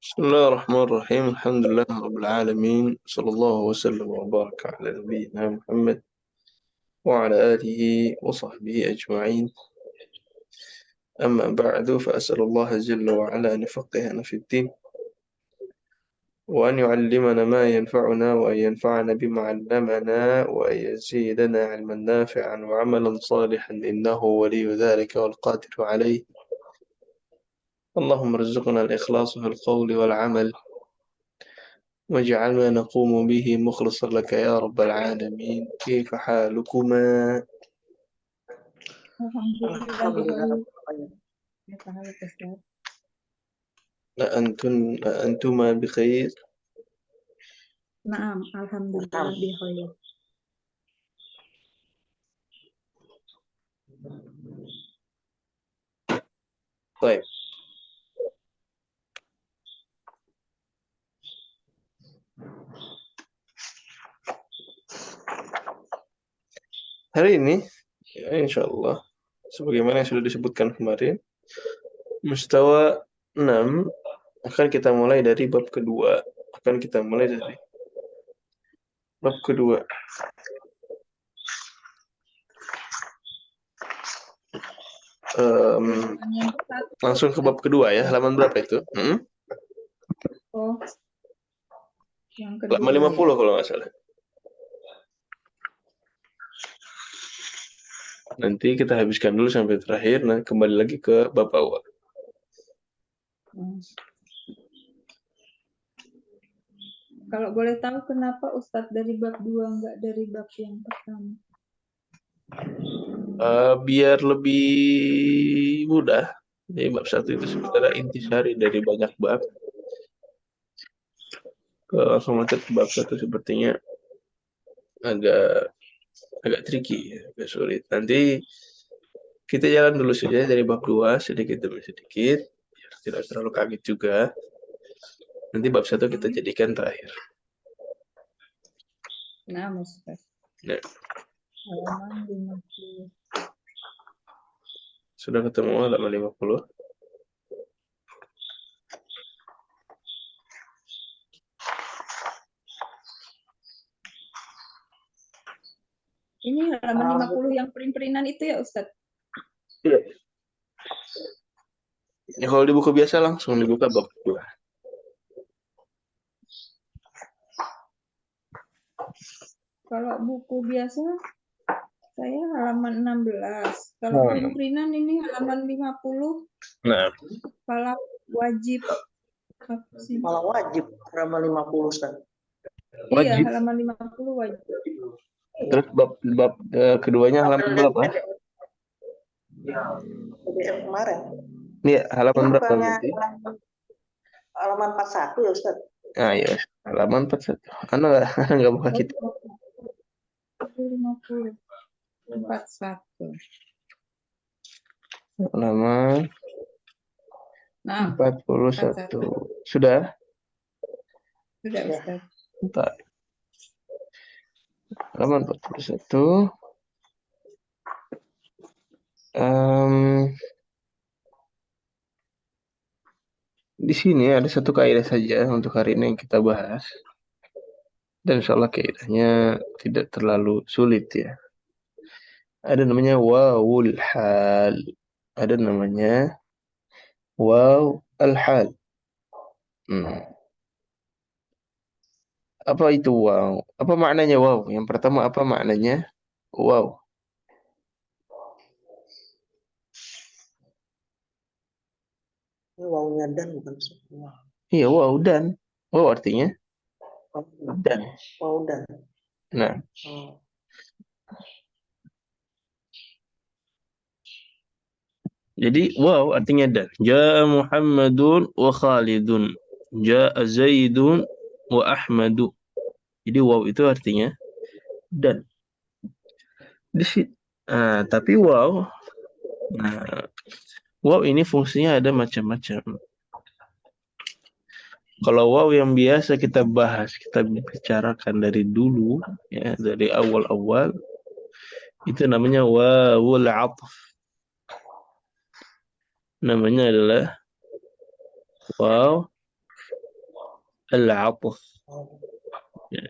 بسم الله الرحمن الرحيم. الحمد لله رب العالمين، صلى الله وسلم وبارك على نبينا محمد وعلى آله وصحبه أجمعين. أما بعد، فأسأل الله جل وعلا أن يفقهنا في الدين، وأن يعلمنا ما ينفعنا، وأن ينفعنا بما علمنا، وأن يزيدنا علما نافعا وعملا صالحا، إنه ولي ذلك والقادر عليه. اللهم ارزقنا الإخلاص في القول والعمل، واجعل ما نقوم به مخلصا لك يا رب العالمين. كيف حالكما؟ Alhamdulillah Alhamdulillah bihari. Rabbil alamin. Ya tahu Ustaz. أنتما بخير؟ Naam, alhamdulillah Naam. bihari. طيب، hari ini ya, insya Allah sebagaimana yang sudah disebutkan kemarin, mustawa 6 akan kita mulai dari bab kedua. Yang satu. Langsung ke bab kedua ya. Halaman berapa itu? Oh, yang Halaman kedua 50 ya. kalau nggak salah. Nanti kita habiskan dulu sampai terakhir, nah kembali lagi ke bab awal. Hmm. Kalau boleh tahu kenapa Ustadz dari bab 2 enggak dari bab yang pertama? Biar lebih mudah. Jadi bab 1 itu sebenarnya intisari dari banyak bab. Kalau langsung loncat ke bab 1 sepertinya agak tricky, agak sulit. Nanti kita jalan dulu saja dari bab 2 sedikit demi sedikit, biar tidak terlalu kaget juga. Nanti bab 1 kita jadikan terakhir. Nah, Ustadz. Nah, Halaman 50. sudah ketemu halaman 50? Ini halaman 50 yang print-printan itu ya Ustadz? Iya. Ya, kalau di buku biasa langsung dibuka bab 2. Kalau buku biasa saya halaman 16. Kalau print-printan ini halaman 50. Nah, Kalau wajib. Malah wajib halaman 50 Ustaz. Iya, wajib. halaman 50 wajib. Terus bab keduanya halaman berapa? PDF kemarin. Iya, halaman Ini berapa bukannya berarti? halaman 41 ya Ustaz? Ah, iya, halaman 41. Nggak buka kita. 50. 41. Halaman Nah, 41. Sudah? sudah Ustaz. Bentar. Halaman 41. Di sini ada satu kaidah saja untuk hari ini yang kita bahas. Dan insya Allah kaidahnya tidak terlalu sulit ya. Ada namanya wawul hal. Ada namanya waw al-hal. Apa itu waw? Apa maknanya waw? Yang pertama, apa maknanya waw? Ini wawunya dan bukan semua. Iya, waw dan. Waw artinya dan. Waw dan. Nah, jadi waw artinya dan. Ja'a Muhammadun wa Khalidun. Ja'a Zaidun wa Ahmadu. Jadi waw itu artinya dan. Tapi waw, waw ini fungsinya ada macam-macam. Kalau waw yang biasa kita bahas, kita bicarakan dari dulu, ya, dari awal-awal, itu namanya wawul atf. Namanya adalah waw al-'athf. Oh, Ya.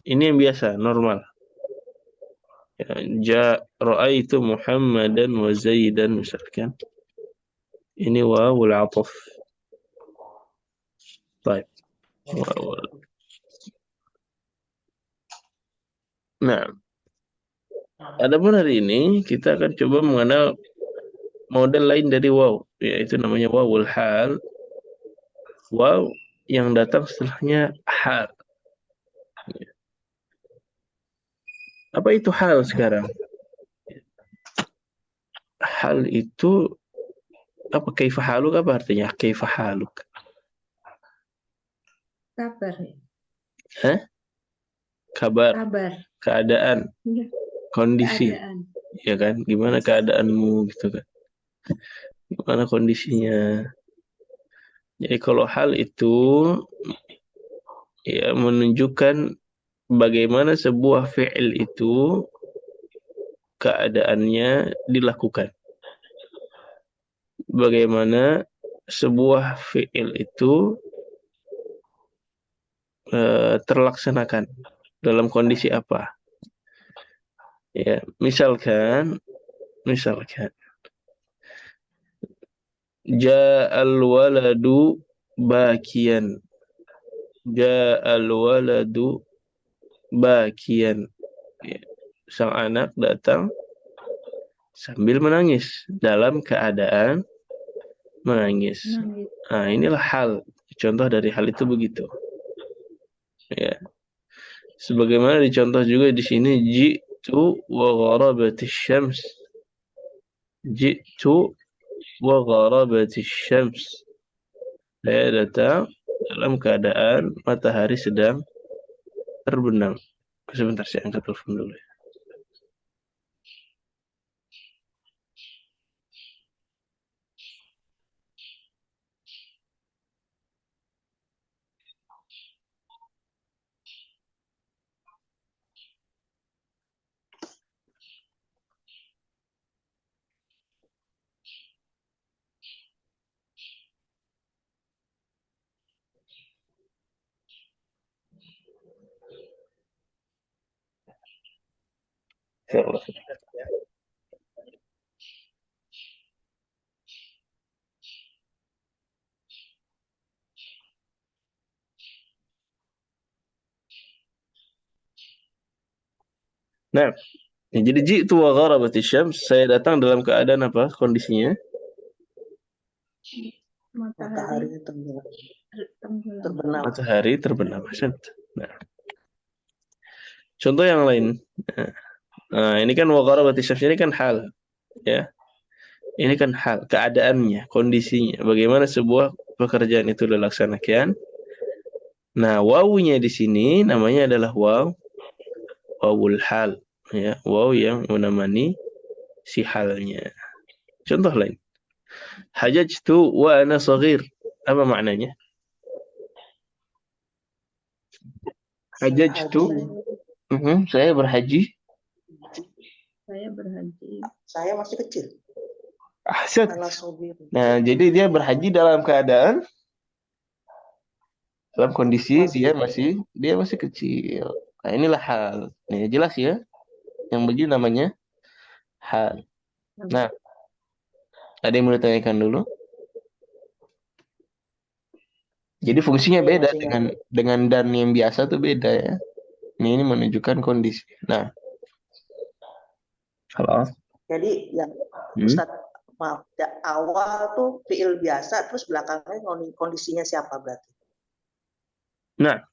Ini yang biasa, normal. Ya, ra'aitu Muhammadan wa Zaidan misalkan. Ini wawul 'athf. Baik. Wawul. Nah, adapun hari ini kita akan coba mengenal model lain dari waw, yaitu namanya wawul hal. Waw yang datang setelahnya hal. Apa itu hal sekarang? Hal itu apa? Kaifa haluk, apa artinya kaifa haluk? Kabar ya. Hah? Kabar, Kabar. keadaan, Iya, kondisi, keadaan. ya kan? Gimana keadaanmu gitu kan? Gimana kondisinya? Jadi kalau hal itu ya menunjukkan bagaimana sebuah fi'il itu keadaannya dilakukan. Bagaimana sebuah fi'il itu terlaksanakan dalam kondisi apa? Ya, misalkan ja'al waladu bakian. Ja'al waladu bakian. Ya, sang anak datang sambil menangis, dalam keadaan menangis. Nangis. Nah, inilah hal. Contoh dari hal itu begitu. Ya. Sebagaimana dicontoh juga di sini ji'tu wa gharabatis syams. Ji'tu wa gharabatis syams. Saya datang dalam keadaan matahari sedang terbenam. Sebentar, saya angkat telepon dulu. Insyaallah. Nah, ya, jadi ji'tu wa gharabatis syams, saya datang dalam keadaan apa kondisinya? Matahari matahari tenggelam. tenggelam. Terbenam. Matahari terbenam. Nah, contoh yang lain. Nah, ini kan wa gharabatis syams, ini kan hal, ya. Ini kan hal, keadaannya, kondisinya, bagaimana sebuah pekerjaan itu dilaksanakan. Nah, wawunya di sini namanya adalah wawul hal, ya, waw yang menemani si halnya. Contoh lain. Hajajtu wa ana shaghir. Apa maknanya? Hajajtu, saya berhaji. Saya berhaji. Saya masih kecil. Ahsan. Ala sobir. Nah, jadi dia berhaji dalam keadaan, dalam kondisi dia masih kecil. Nah, inilah hal. Nih, jelas ya. Yang begini namanya hal. Nah, ada yang mau ditanyakan dulu? Jadi fungsinya beda dengan dan yang biasa tuh beda ya. Ini menunjukkan kondisi. Nah, halo. Jadi yang Ustaz, maaf, awal tuh fiil biasa, terus belakangnya kondisinya siapa berarti? Nah,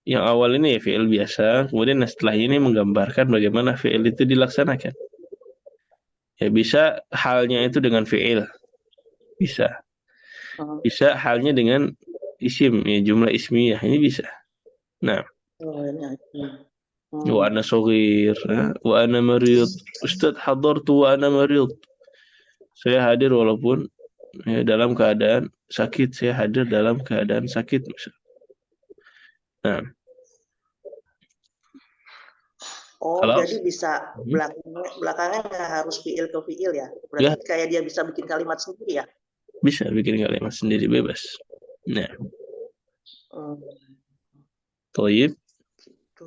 yang awal ini ya fiil biasa, kemudian setelah ini menggambarkan bagaimana fiil itu dilaksanakan. Ya bisa halnya itu dengan fiil, bisa. Bisa halnya dengan isim, ya jumlah ismiyah, ini bisa. Nah, wa ana shaghir, wa ana marid. Ustaz hadartu wa ana marid. Saya hadir walaupun ya, dalam keadaan sakit, saya hadir dalam keadaan sakit misalnya. Nah. Oh, Halo? jadi bisa belakangnya nggak harus fiil ke fiil ya? Berarti Ya. kayak dia bisa bikin kalimat sendiri ya? Bisa bikin kalimat sendiri, bebas. Nah, Hmm, toib. gitu.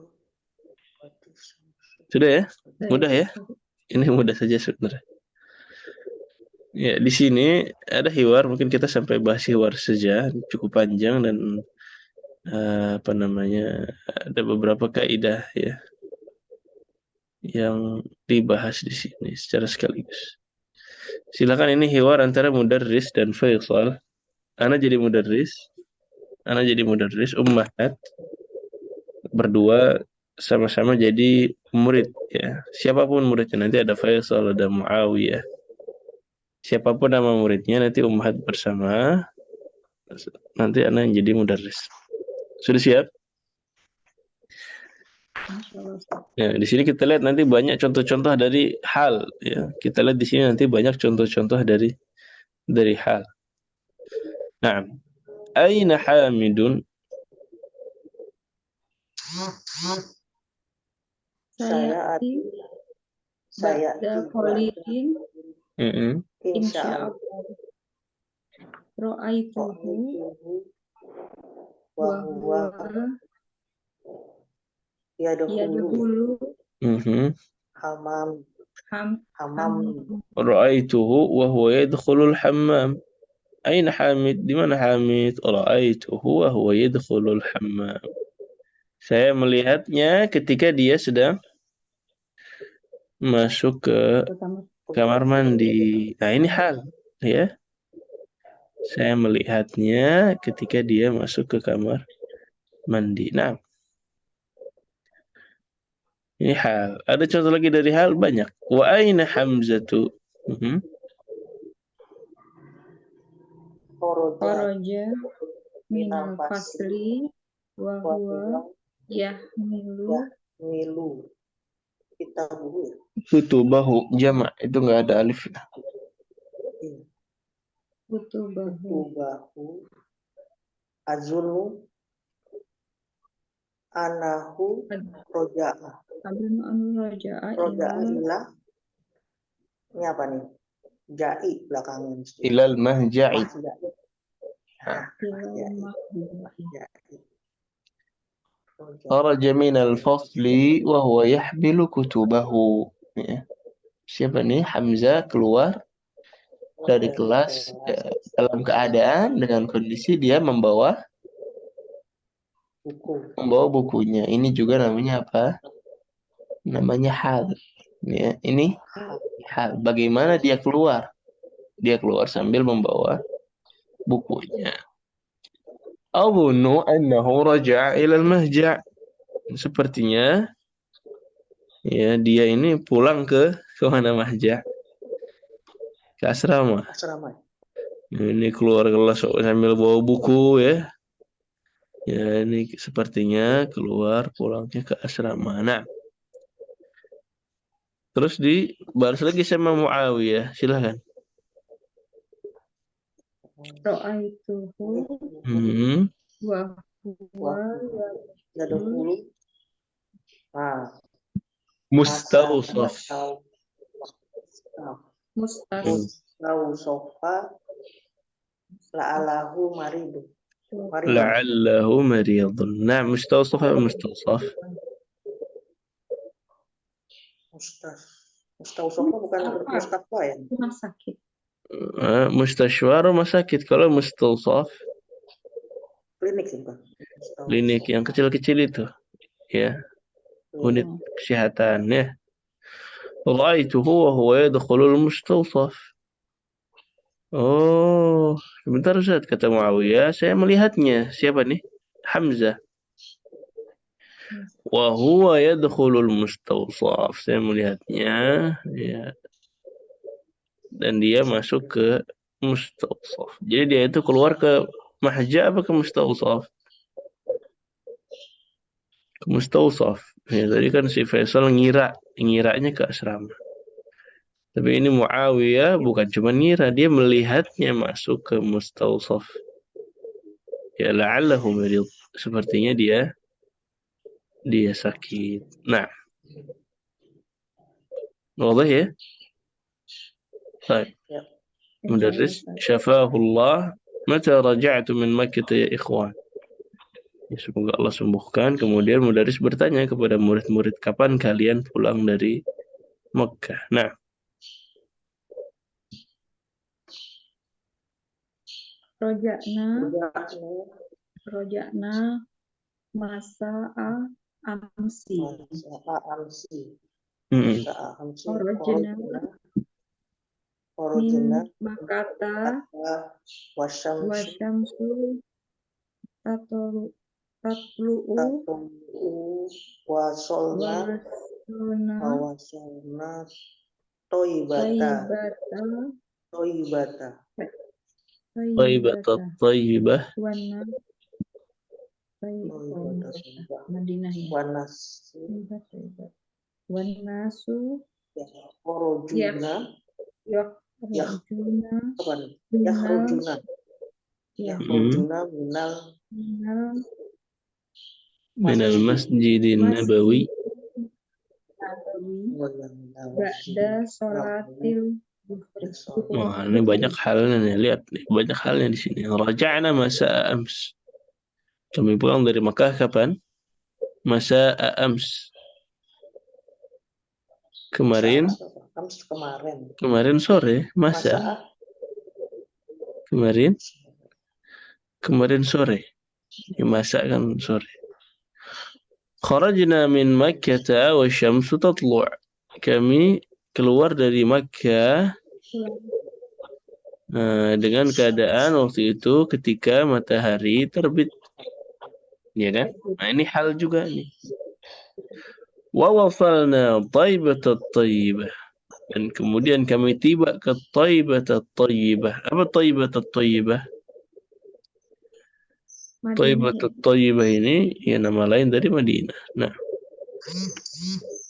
Sudah ya? Mudah ya? Saya Ini mudah saja sebenarnya. Ya, di sini ada hiwar, mungkin kita sampai bahas hiwar saja, cukup panjang dan apa namanya, ada beberapa kaidah ya yang dibahas di sini secara sekaligus. Silakan, ini hiwar antara mudarris dan Faisal. Ana jadi mudarris, Ummahat berdua sama-sama jadi murid ya. Siapapun muridnya, nanti ada Faisal, ada Muawiyah. Siapapun nama muridnya, nanti Ummahat bersama. Nanti ana yang jadi mudarris. Sudah siap? Masya Allah, Ustaz. Ya, di sini kita lihat nanti banyak contoh-contoh dari hal ya. Kita lihat di sini nanti banyak contoh-contoh dari hal. Nah, aina Hamidun? Saya Sayati saya ba'da kholidin Mm-mm. insya Allah insya'Allah ra'aituhu wa bahwa huwa yadkhulu yadkhulu Mhm. hamam ham hamam Ra'aituhu wa huwa yadkhulul hammam. Aina Hamid? Di mana Hamid? Ra'aituhu wa huwa yadkhulul hammam. Saya melihatnya ketika dia sedang masuk ke pertama kamar mandi. Nah, ini hal ya. Saya melihatnya ketika dia masuk ke kamar mandi. Nah, ini hal. Ada contoh lagi dari hal banyak. Wa aina Hamzatu? Mhm. khoroja kharaja minal minal fasli wa wa huwa huwa yahmilu yahmilu kita buku Kutubahu jamak, itu enggak ada alif. kutubahu kutubahu azunu anahu roja'a qabla an raja'a roja'a ila ila ini apa nih ja'i belakangnya mesti Ilal mahja'i. ja'i ila mahdi ja'i roja'a Kharaja minal fasli wa huwa yahmilu kutubahu. Ya. Siapa nih? Hamzah keluar dari kelas dalam keadaan dengan kondisi dia membawa buku bukunya. Ini juga namanya apa? Namanya hal. Ya, ini hal. Bagaimana dia keluar? Dia keluar sambil membawa bukunya. Adhunnu annahu raja'a ila al-mahja'. Sepertinya ya dia ini pulang ke mana mahja'? Ke asrama. asrama Ini keluar kelas sambil bawa buku ya. Ya, ini sepertinya keluar pulangnya ke asrama. Nah, terus dibalas lagi sama Muawiyah. Silakan. ra'aituhu Hmm. wa huwa yadkhulu nah Mustawsaf. mustas mustausofa la'alahu maridu maridun La'allahu maridun. Nah, mustawsaf apa mustawsaf? mustausofa bukan mustafa ya rumah sakit Mustashwar rumah sakit. Kalau mustawsaf klinik sih bukan klinik yang kecil-kecil itu. Ya, unit kesehatan ya. Ra'aituhu wa huwa yadkhulul mustawsaf. Oh, sebentar Ustaz, kata Muawiyah, saya melihatnya. Siapa nih? Hamzah. Wa huwa yadkhulul mustawsaf. Saya melihatnya, ya. Dan dia masuk ke mustawsaf. Jadi dia itu keluar ke mahja apa ke mustawsaf? Ke mustawsaf. Ya, tadi kan si Faisal ngiranya ke asrama. Tapi ini Muawiyah bukan cuma ngira, dia melihatnya masuk ke mustawsaf. Ya la'allahu marid. Sepertinya dia sakit. Nah, wadah ya? Baik. ya Mudarris syafahullah Mata raja'tu min Makkah ya ikhwan. Ya, semoga Allah sembuhkan. Kemudian mudaris bertanya kepada murid-murid, kapan kalian pulang dari Mekah? Nah, Roja'na, Roja'na roja'na masa'a amsi. masa'a amsi. mm-mm. Masa'a amsi. Kharajna Korojna min Makkata wasyamsu wasyamsu tatlu'u tatlu'u wasolna wasolna wasolna toibata taibata toibata Thayyibat at-thayyibah. wana toibata toibah Madinah ya. wanas Taibat. Wanasu korojuna yakhrujuna apa nih? minal Yakhrujuna yakhrujuna minal minal Minal masjidin nabawi. nabawi ba'da sholatil zuhri. Wah, ini banyak halnya nih. Lihat nih, banyak halnya di sini. Raja'na masa'a ams. Kami pulang dari Makkah kapan? Masa'a ams. Kemarin kemarin sore, masa kemarin sore. Ya, masa kan sore. Kharajna min Makkah wa syamsu tatlu'. Kami keluar dari Makkah dengan keadaan waktu itu ketika matahari terbit. Ya kan? Nah, ini hal juga nih. Wa wasalna Thaibat at-Thayyibah. Dan kemudian kami tiba ke Thaibat at-Thayyibah. Apa Thaibat at-Thayyibah? Thaibat at-Thayyibah ini ya nama lain dari Madinah. Nah,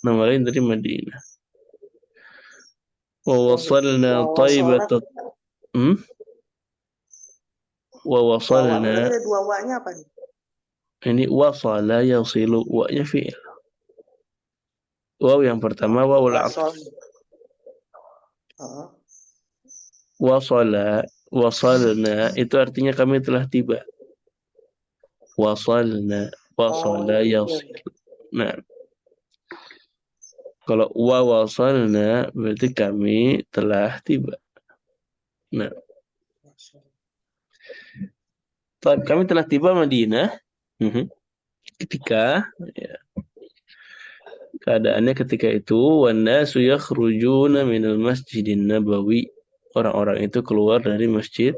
nama lain dari Madinah. Wa wasalna Thaibat wa wasalna. Ada dua wa-nya apa nih? Ini wasala yasilu, wa-nya fi'il. Waw yang pertama wawul atf. Wasalna itu artinya kami telah tiba. Wasala yasil. Nah, kalau wasalna berarti kami telah tiba. Nah, kami telah tiba Madinah ketika keadaannya ketika itu wannasu yakhrujuna minal masjidin nabawi. Orang-orang itu keluar dari masjid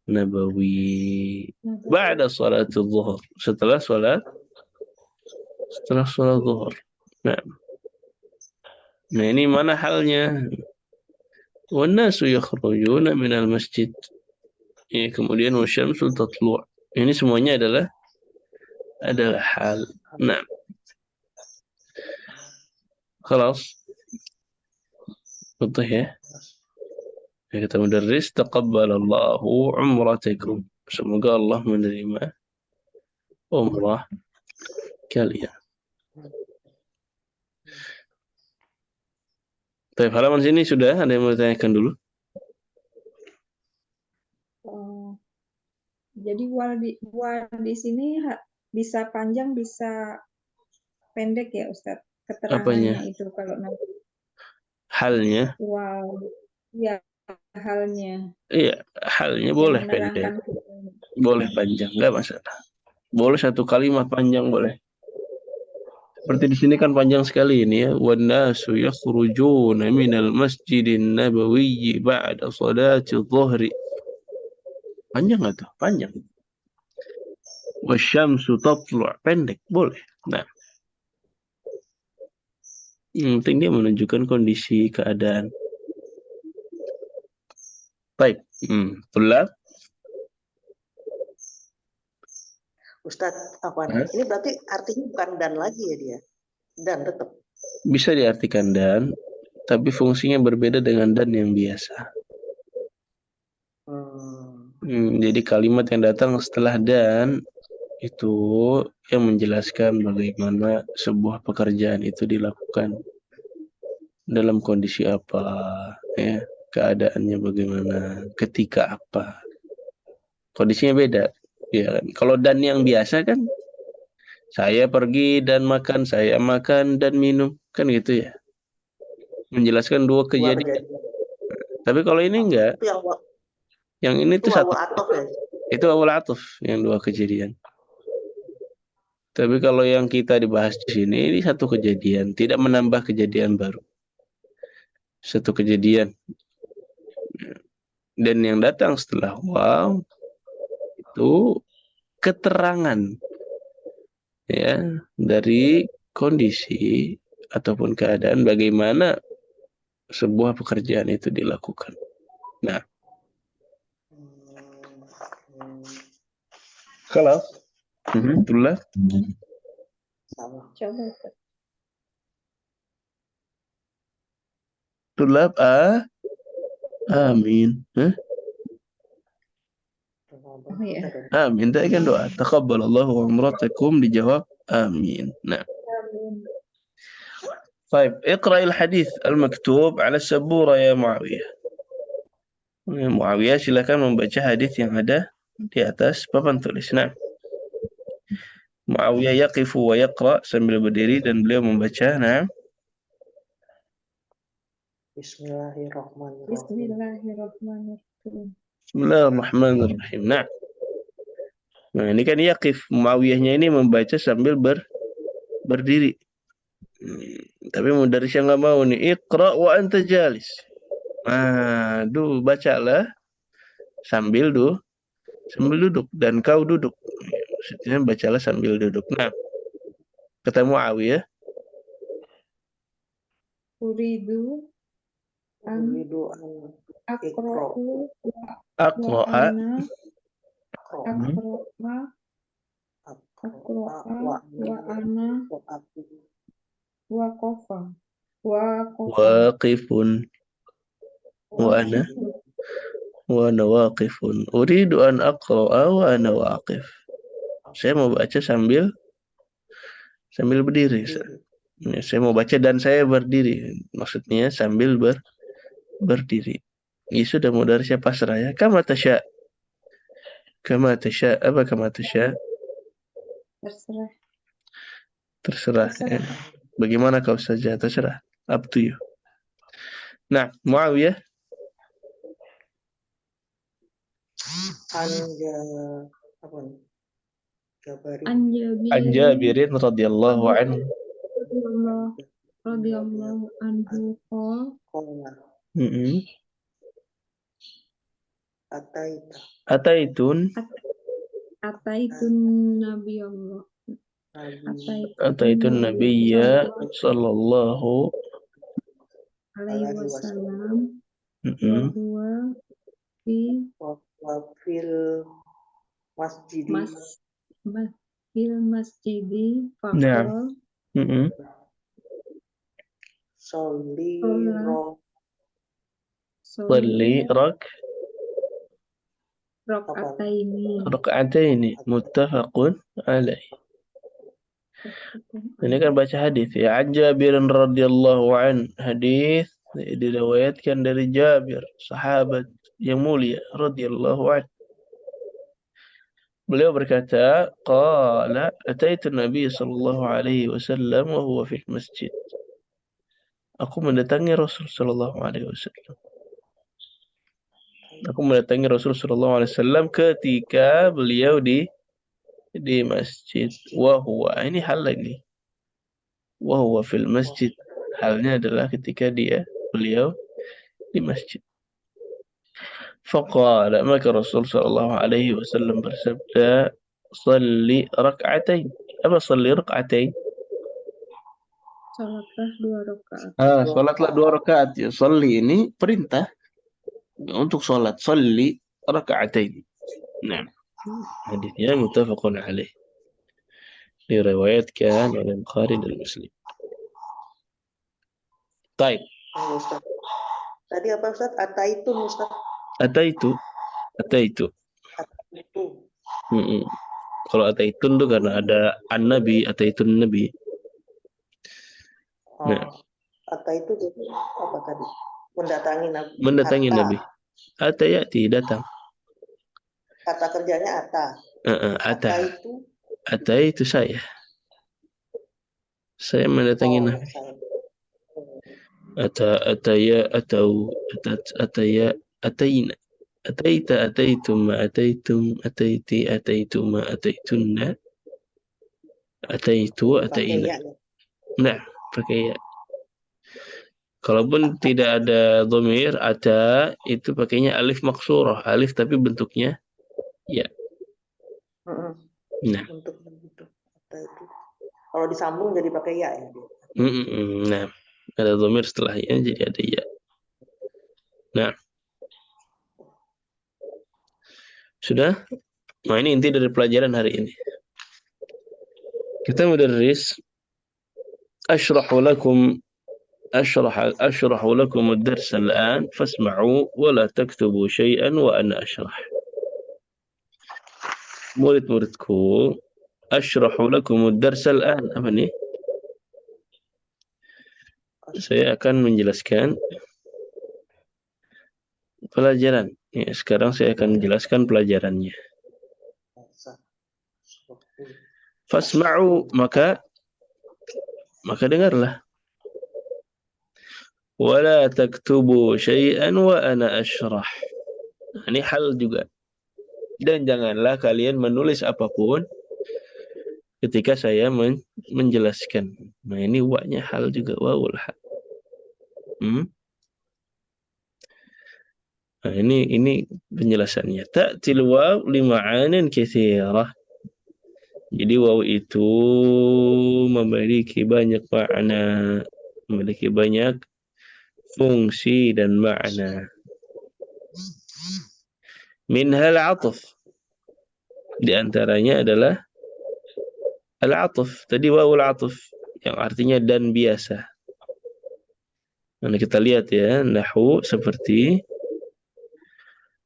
Nabawi ba'da salatul zuhur. Setelah salat zuhur. Nah, ini mana halnya? Wannasu yakhrujuna minal masjid. Ya, kemudian wasyamsu tatlu'. Ini semuanya adalah hal. Nah, خلاص betul ya. Ya, kata mudarris, taqabbalallahu umratakum. Semoga Allah menerima umrah kalian. Baik, halaman sini sudah ada yang mau ditanyakan dulu? Jadi wal di sini bisa panjang bisa pendek ya Ustadz keterangannya. Apanya? Itu kalau nanti halnya ya halnya. Iya, halnya boleh pendek, boleh panjang, nggak masalah. Boleh satu kalimat panjang boleh. Seperti di sini kan panjang sekali ini ya. Wannasu yakhrujuna minal masjidin nabawiyyi ba'da salati dhuhri. Panjang nggak tuh? Panjang. Wasyamsu tatlu', pendek, boleh. Nah, yang penting dia menunjukkan kondisi keadaan. Baik, tulab. Ustadz, apa nih? Ini berarti artinya bukan dan lagi ya dia? Dan tetap? Bisa diartikan dan, tapi fungsinya berbeda dengan dan yang biasa. Jadi kalimat yang datang setelah dan, itu yang menjelaskan bagaimana sebuah pekerjaan itu dilakukan. Dalam kondisi apa, ya, keadaannya bagaimana, ketika apa. Kondisinya beda. Ya kan? Kalau dan yang biasa kan saya pergi dan makan, saya makan dan minum, kan gitu ya. Menjelaskan dua Dua kejadian. kejadian. Tapi kalau ini enggak. Itu Yang ini itu tuh satu. wawul atof ya. Itu awal atuf yang dua kejadian. Tapi kalau yang kita dibahas di sini ini satu kejadian, tidak menambah kejadian baru. Satu kejadian. Dan yang datang setelah wow itu keterangan ya dari kondisi ataupun keadaan bagaimana sebuah pekerjaan itu dilakukan. Nah, kalau itulah Sama. Coba Ustaz. tulab amin. Oh ya. Amin. Tadi kan doa. Taqabbalallahu umratakum dijawab amin. Nah. طيب اقرأ الحديث المكتوب على السبورة يا معاوية. Muawiyah silakan membaca hadis yang ada di atas papan tulis. Nah, Muawiyah yaqifu wa yaqra sambil berdiri dan beliau membaca. Nah, Bismillahirrahmanirrahim. Bismillahirrahmanirrahim. Bismillahirrahmanirrahim. Nah, ini kan yaqif. Muawiyahnya ini membaca sambil berdiri. Tapi mudarisnya nggak mau nih. Iqra wa anta jalis. Nah, bacalah sambil duduk dan kau duduk. Maksudnya bacalah sambil duduk. Nah, kata Muawiyah, Uridu an aqra'u wa aqra'a ana aqra'a wa ana waqafa waqifun wa ana waqifun. Uridu an aqra'a wa ana waqif. Saya mau baca sambil berdiri. Saya mau baca dan saya berdiri. Maksudnya sambil berdiri. Ini sudah mudarisnya pasrah ya. Kama tasya. Kama tasya. Apa kama tasya? terserah. Terserah. Ya. Bagaimana kau saja, terserah. Up to you. Nah, Muawiyah. An Jabirin radhiyallahu anhu. Radhiyallahu anhu qala. Ataitun Nabiyallah. Ataitun Nabiyya sallallahu alaihi wasallam wa huwa fil masjidi faqala Salli rak'ataini muttafaqun alaih. Ini kan baca hadis ya. An Jabir radhiyallahu an, hadis diriwayatkan dari Jabir, sahabat yang mulia radhiyallahu an. Beliau berkata, qala ataitu Nabi sallallahu alaihi wasallam wa huwa fil masjid. Aku mendatangi Rasul sallallahu alaihi wasallam. Aku mendatangi Rasul sallallahu alaihi wasallam ketika beliau di masjid. Wa huwa, ini hal lagi. Wa huwa fil masjid. Halnya adalah ketika beliau di masjid. Faqala, maka Rasul sallallahu alaihi wasallam bersabda, "Shalli rak'atain." Apa shalli rak'atain? Salatlah 2 rakaat. Salatlah 2 rakaat ya. Shalli ini perintah untuk salat. Shalli rak'atain. Nah, hadisnya muttafaqun alaih. Diriwayatkan oleh Bukhari dan Muslim. Baik. Tadi apa Ustaz? Ataitun Ustaz. Ataitu. Kalau ataitun tuh karena ada an-nabi, ataitun nabi. Nah. Ataitu apa tadi? Mendatangi Nabi. Mendatangi Nabi. Atayati, datang. Kata kerjanya ata. Ata. Ata Ata itu itu saya. Saya mendatangi Nabi. Ataya, atau, ataya, ataina. Ataita, ataitum, ataitum, ataiti, ataituma, ataitunna, ataitu, ataina. Nah, pakai ya. Kalaupun tidak ada dhamir, ata itu pakainya alif maksurah, alif tapi bentuknya ya. Nah, bentuknya gitu. Ata itu. Kalau disambung jadi pakai ya ya. nah, ada dhamir setelahnya jadi ada ya. Nah, sudah. Nah, ini inti dari pelajaran hari ini. Kita mudarris ashrahu lakum أشرح لكم الدرس الآن فاسمعوا ولا تكتبوا شيئا وأنا أشرح. murid-muridku, أشرح لكم الدرس الآن. Apa nih? Saya akan menjelaskan pelajaran. Ya, sekarang saya akan menjelaskan pelajarannya. Fasma'u, maka dengarlah. Wala taktubu syai'an wa ana ashrah. Nah, ini hal juga. Dan janganlah kalian menulis apapun ketika saya menjelaskan. Nah, ini wa-nya hal juga, wawul hal. Nah, ini penjelasannya. Ta'til waw lima'anin katsirah. Jadi waw itu memiliki banyak makna, memiliki banyak fungsi dan makna. Minhal 'athf. Di antaranya adalah al-'athf. Tadi wawul 'athf yang artinya dan biasa. Nah, kita lihat ya, nahwu seperti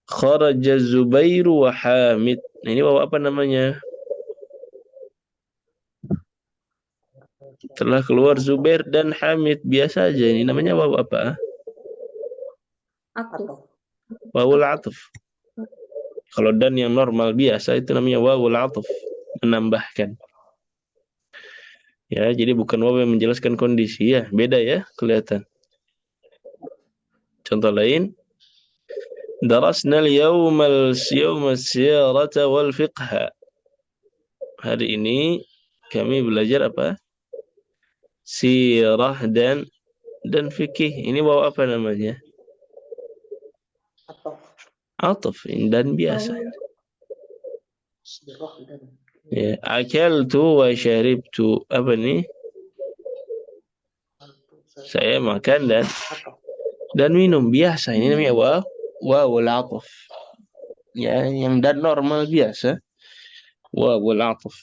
kharaja Zubairu wa Hamid. Nah, ini waw apa namanya? Telah keluar Zubair dan Hamid. Biasa aja. Ini namanya waw apa? Wawul 'athf. Kalau dan yang normal biasa itu namanya wawul 'athf, menambahkan. Ya, jadi bukan waw yang menjelaskan kondisi ya. Beda ya, kelihatan. Contoh lain. Darasna al-yawma as-siyarata wal fiqha. Hari ini kami belajar apa? Sirah dan fikih. Ini waw apa namanya? Ataf, dan biasa. Ya, akaltu wa syaribtu. Apa nih? Saya makan dan minum biasa. Ini namanya wawul ataf. Ya, yang dan normal biasa. Wawul ataf.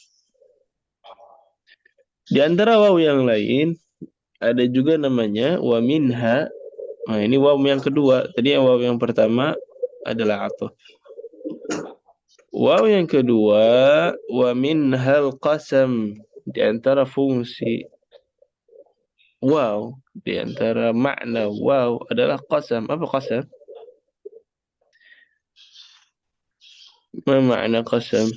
Di antara waw yang lain ada juga namanya wa minha. Nah, ini waw yang kedua. Tadi waw yang pertama adalah ataf. Waw yang kedua wa minhal qasam. Di antara fungsi waw, di antara makna waw adalah qasam. Apa qasam? Apa makna qasam?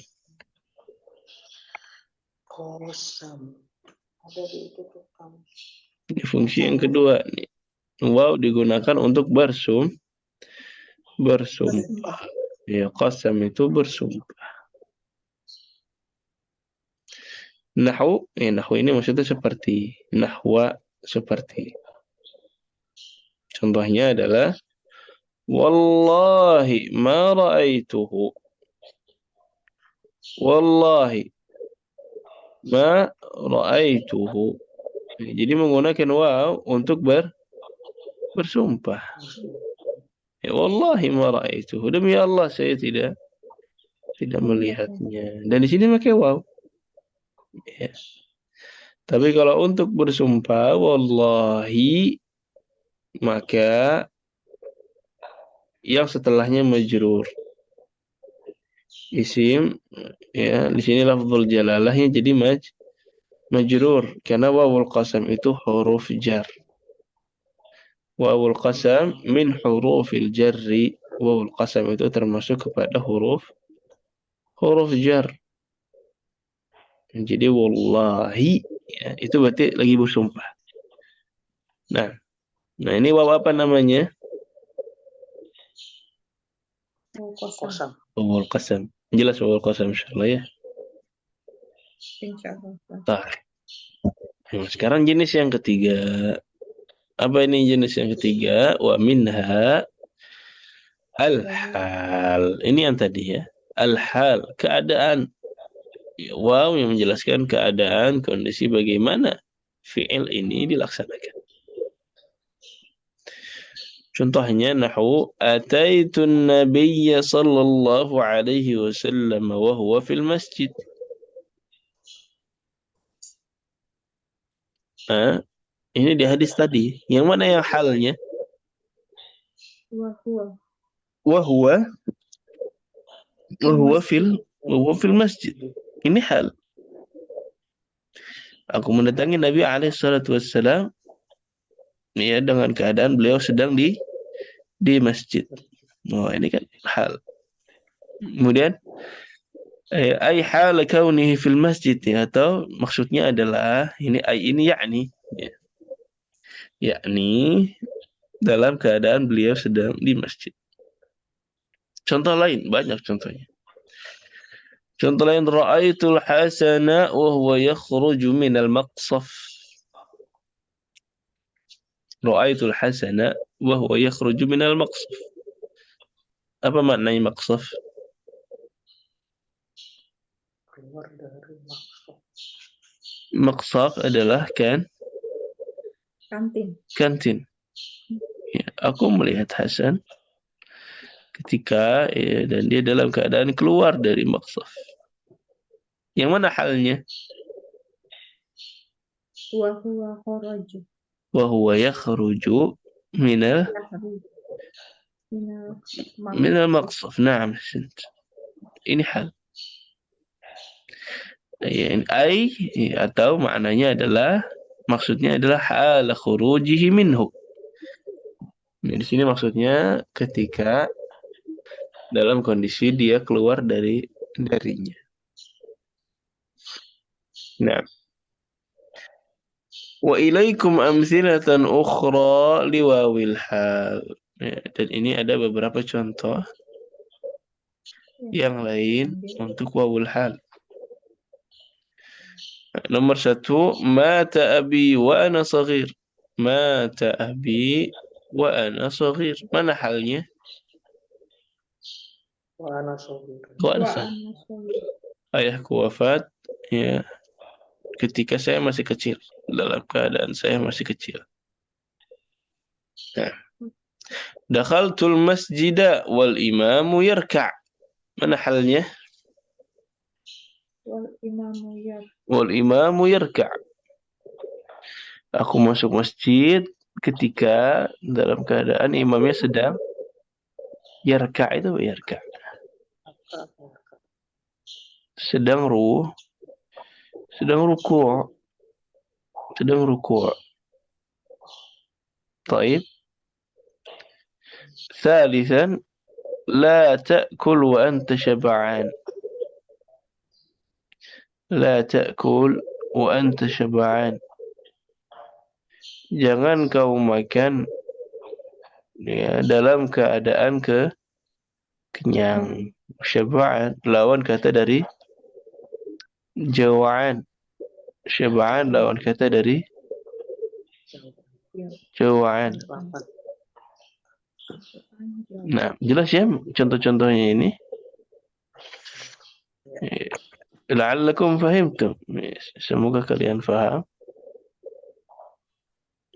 Ini fungsi yang kedua nih. Waw digunakan untuk bersumpah. Ya, qasam itu bersumpah. Nahwu, nahwu ini maksudnya seperti. Nahwa seperti. Contohnya adalah wallahi ma ra'aituhu. Wallahi ma ra'aituhu. Jadi menggunakan waw untuk bersumpah. Ya, wallahi ma ra'aituhu. Demi Allah saya tidak melihatnya. Dan di sini pakai waw. Ya. Tapi kalau untuk bersumpah wallahi, maka yang setelahnya majrur. Isim, ya, di sini lafzul jalalahnya jadi majrur karena wawul qasam itu huruf jar. Wawul qasam min hurufil jarri. Wawul qasam itu termasuk kepada huruf huruf jar. Jadi wallahi ya, itu berarti lagi bersumpah. Nah, ini waw apa namanya? Kosam. Wawul qasam. Jelas wawul qasam insyaallah ya. Insyaallah. Nah, sekarang jenis yang ketiga. Apa ini jenis yang ketiga? Wa minha al-hal. Ini yang tadi ya. Al-hal, keadaan. Wow yang menjelaskan keadaan, kondisi bagaimana fi'il ini dilaksanakan. Contohnya nahu ataitun nabiyya sallallahu alaihi wasallam wa huwa fil masjid. Ini di hadis tadi. Yang mana yang halnya? Wa huwa fil masjid. Ini hal. Aku mendatangi Nabi alaihi salatu wassalam ya dengan keadaan beliau sedang di masjid. Oh, ini kan hal. Kemudian ai hal kaunihi fil masjid ya, atau maksudnya adalah ini yakni ya. Yakni dalam keadaan beliau sedang di masjid. Contoh lain banyak contohnya. Contoh lain ra'aitul hasana wa huwa yakhruju minal maqsaf. Ra'aitul hasana wa huwa yakhruju minal maqsaf. Apa maknanya maqsaf? Keluar dari maqsaf. Maqsaf adalah kantin. Ya, aku melihat Hasan ketika dan dia dalam keadaan keluar dari maqsaf. Yang mana halnya? Wa huwa yakhruju minal maqsaf. Naam, ini hal. Ai atau maknanya adalah maksudnya adalah hal khurujihi minhu. Di sini maksudnya ketika dalam kondisi dia keluar darinya. Nah. Wa ilaikum amthilatan ukhra liwawil hal. Ya, dan ini ada beberapa contoh yang lain untuk wawul hal. Nomor 1, mata abi wa ana saghir. Mata abi wa ana saghir. Mana halnya? Wa ana saghir. Ayahku wafat ya ketika saya masih kecil, dalam keadaan saya masih kecil. Nah. Dakhaltul masjida wal imamu yarka'. Mana halnya? Wal imamu yarka'. Aku masuk masjid ketika dalam keadaan imamnya sedang yarka'. Itu yarka'. Sedang ruku'. طيب. ثالثا لا تأكل وأنت شبعان. لا تأكل وأنت شبعان. Jangan kau makan ya, dalam keadaan kenyang. Syab'an lawan kata dari jawa'an. Syab'an lawan kata dari jawa'an. Nah, jelas ya contoh-contohnya ini. La'allakum fahimtum. Semoga kalian faham.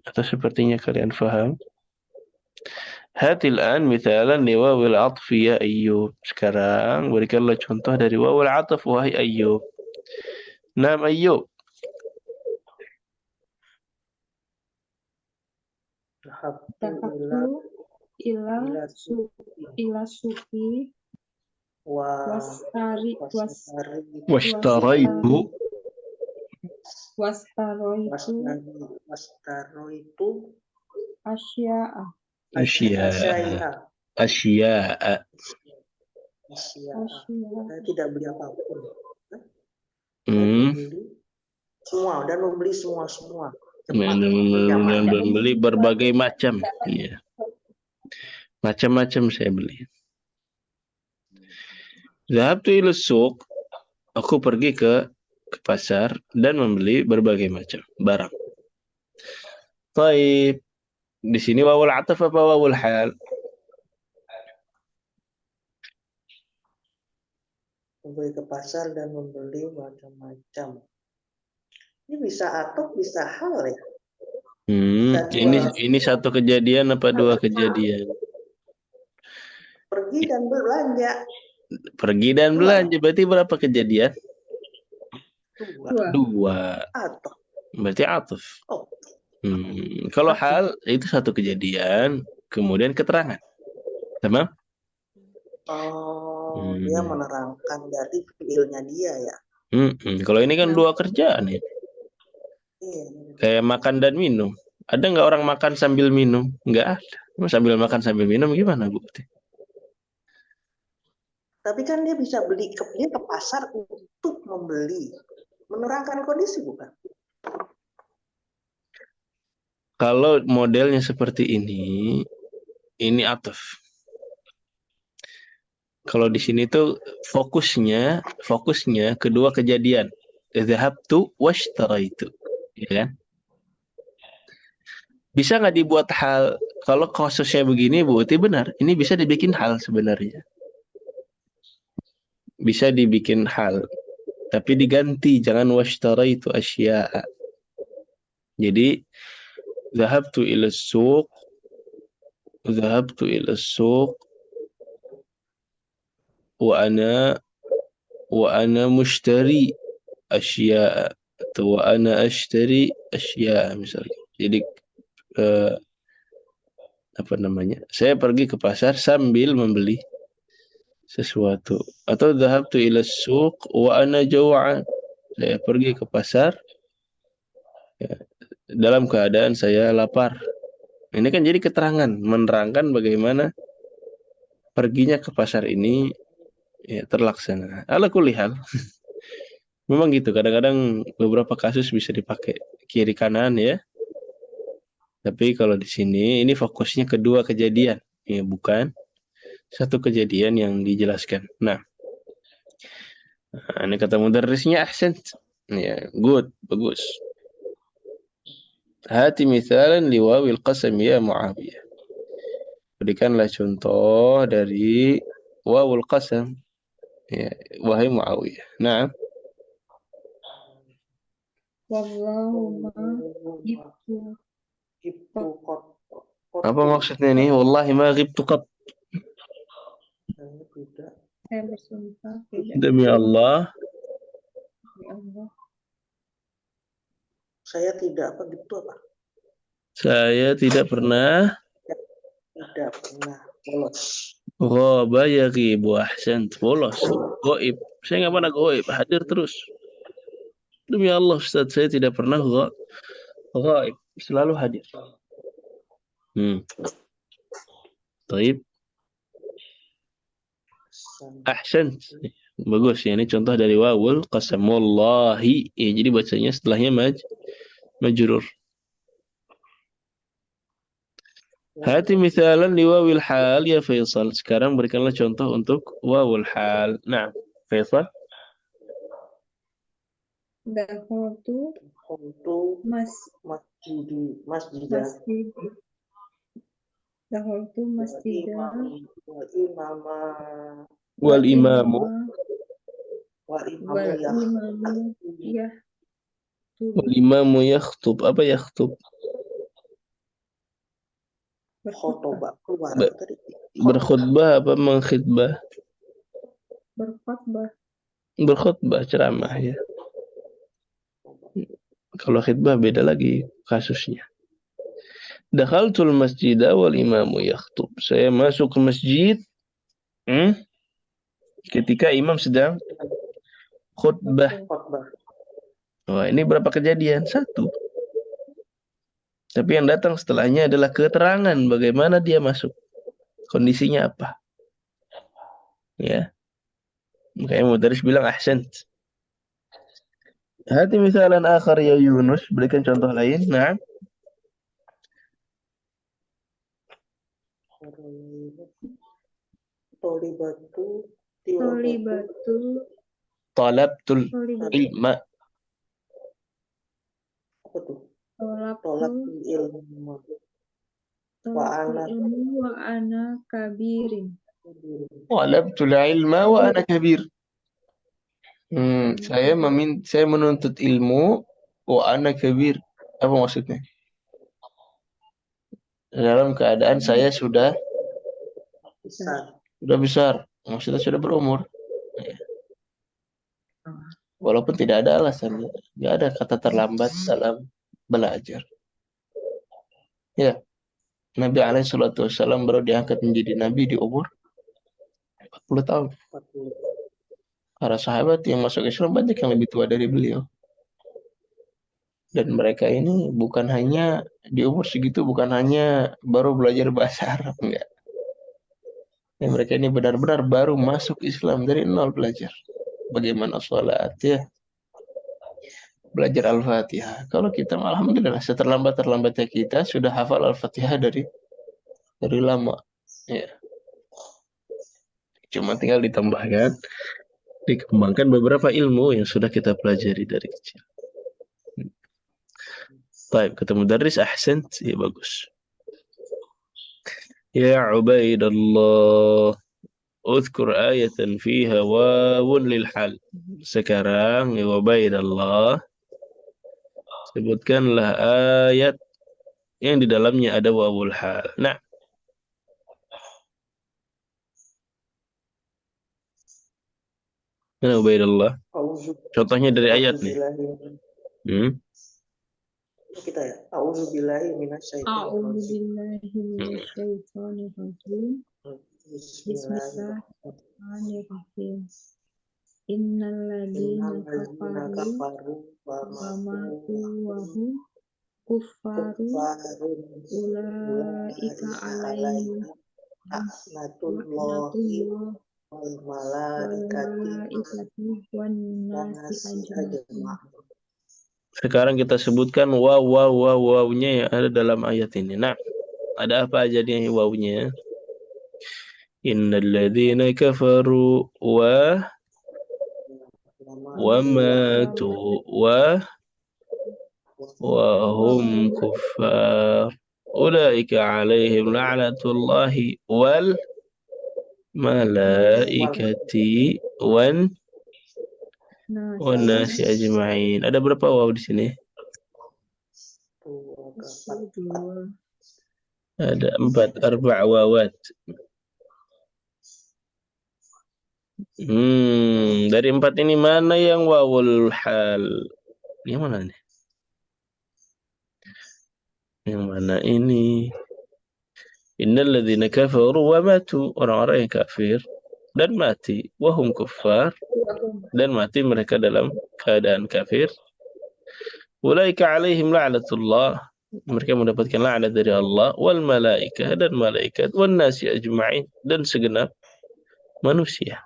Atau sepertinya kalian faham. Hatil an mithalan li wawil atfi ya Ayyub. Sekarang berikanlah contoh dari wawil ataf wahai Ayyub. Naam Ayyub. Dhahabtu ila suqi wastaraitu asya'a. Saya tidak beli apapun. Hmm. Semua dan membeli semua. Dan membeli berbagai macam. Ya. Macam-macam saya beli. Zahabtu ila suq. Aku pergi ke pasar dan membeli berbagai macam barang. Baik. Di sini wawul ataf apa wawul hal? Membeli ke pasar dan membeli macam-macam. Ini bisa atau bisa hal ya? Ini satu kejadian apa dua kejadian? Pergi dan belanja. Pergi dan belanja berarti berapa kejadian? Dua. Atau. Berarti ataf. Kalau hal itu satu kejadian, kemudian keterangan. Tamam? Dia menerangkan dari fiilnya dia ya. Kalau ini kan dua kerjaan ya. Iya. Kayak makan dan minum. Ada nggak orang makan sambil minum? Nggak ada. Sambil makan sambil minum gimana, Bu? Tapi kan dia bisa dia ke pasar untuk membeli. Menerangkan kondisi bukan? Kalau modelnya seperti ini ataf. Kalau di sini tuh fokusnya kedua kejadian. Dhahabtu washtaraitu. Ya kan? Bisa nggak dibuat hal? Kalau kasusnya begini, Bu Uti benar. Ini bisa dibikin hal sebenarnya. Bisa dibikin hal. Tapi diganti. Jangan washtaraitu asya'a. Jadi, dhahabtu ila suq. Dhahabtu ila suq. وأنا مشتري أشياء atau وأنا أشتري أشياء misalnya. Jadi apa namanya? Saya pergi ke pasar sambil membeli sesuatu. Atau dhahabtu ila suq wa ana jaw'an. Saya pergi ke pasar ya, dalam keadaan saya lapar. Ini kan jadi keterangan menerangkan bagaimana perginya ke pasar ini ya terlaksana. Ala kulli hal. Memang gitu, kadang-kadang beberapa kasus bisa dipakai kiri kanan ya. Tapi kalau di sini ini fokusnya kedua kejadian, ya bukan satu kejadian yang dijelaskan. Nah, ini kata mudarrisnya ahsan. Ya, good, bagus. Hati misalan liwawil qasam ya Muawiyah. Berikanlah contoh dari wawul qasam. Ya, wahai Muawiyah. Nah, Wallahumma apa maksudnya nih? Wallahi ma ghibtu qat. Saya bersumpah Demi Allah. Saya tidak Saya tidak pernah bolos. Ghaba yaghibu ahsant. Bolos. Goib. Saya nggak pernah goib. Hadir terus. Demi Allah Ustaz, saya tidak pernah ghaib. Selalu hadir. Taib. Ahsant. Bagus ya. Ini contoh dari wawul qasamullahi. Ya, jadi bacanya setelahnya majrur. Hati misalan li wawil hal ya Faisal. Sekarang berikanlah contoh untuk wawul hal. Nah, Faisal. Dakhultu masjid. Dakhultu masjid. Wal imamu ya. Wal imamu yakhtub. Apa yakhtub? Berkhutbah apa mengkhutbah? Berkhutbah ceramah ya. Kalau khutbah beda lagi kasusnya. Dakhaltul masjidah wal imamu yakhtub. Saya masuk ke masjid ketika imam sedang khutbah. Wah, ini berapa kejadian? Satu. Tapi yang datang setelahnya adalah keterangan bagaimana dia masuk. Kondisinya apa? Ya. Makanya mudaris bilang ahsant. Hati misalan akhar ya Yunus. Berikan contoh lain. Nah. Tolibatu, Tolibatu, Talabtul tolibatu, ilma. apa tuh? tolabtu, Tolakul ilmu wa tolabtu ana ilmu wa ana kabirin. Talabtul ilma wa ana kabir. Saya menuntut ilmu wa ana kabir. Apa maksudnya? Dalam keadaan saya besar. sudah besar. Maksudnya sudah berumur. Walaupun tidak ada alasan. Tidak ada kata terlambat dalam belajar. Ya. Nabi SAW baru diangkat menjadi nabi di umur 40 tahun. 40. Para sahabat yang masuk Islam banyak yang lebih tua dari beliau. Dan mereka ini bukan hanya di umur segitu, bukan hanya baru belajar bahasa Arab, enggak. Dan mereka ini benar-benar baru masuk Islam dari nol belajar. Bagaimana sholat ya, belajar Al-Fatihah. Kalau kita alhamdulillah seterlambat-terlambatnya kita sudah hafal Al-Fatihah dari lama. Ya. Cuma tinggal ditambahkan, dikembangkan beberapa ilmu yang sudah kita pelajari dari kecil. Baik, ketemu daris ahsant, ya bagus. Ya Ubaidallah, Uzkur ayatan fiha wawun lil hal. Sekarang ya Ubaidallah, sebutkanlah ayat yang di dalamnya ada wawul hal. Nah, mana Ubaidallah? Contohnya dari ayat nih. Kita ya. A'udzubillahi A'udzu minasyaitonir billahi minasyaitonir rajim. Bismillahirrahmanirrahim. Bismillahirrahmanirrahim. Innal ladzina kafaru wa matu wa hum kuffaru ulaika alaihim Laknatullah laknatullah wal wal malaikati malaikati wan nasi ajma'in. Sekarang kita sebutkan wawnya yang ada dalam ayat ini. Nah, ada apa aja nih wawnya? Innal ladzina kafaru wa matu wa hum kuffar. Ulaika alaihim la'natullahi wal malaikati wan nasi ajma'in. Ada berapa waw di sini? Ada 4, arba' wawat. Dari 4 ini mana yang wawul hal? Yang mana nih? Yang mana ini? Innal ladzina kafaru wa matu. Orang-orang yang kafir dan mati. Wahum kuffar. Dan mati mereka dalam keadaan kafir. Ulaika alaihim la'natullah. Mereka mendapatkan laknat dari Allah. Wal malaikah dan malaikat. Wan nasi ajma'in. Dan segenap manusia.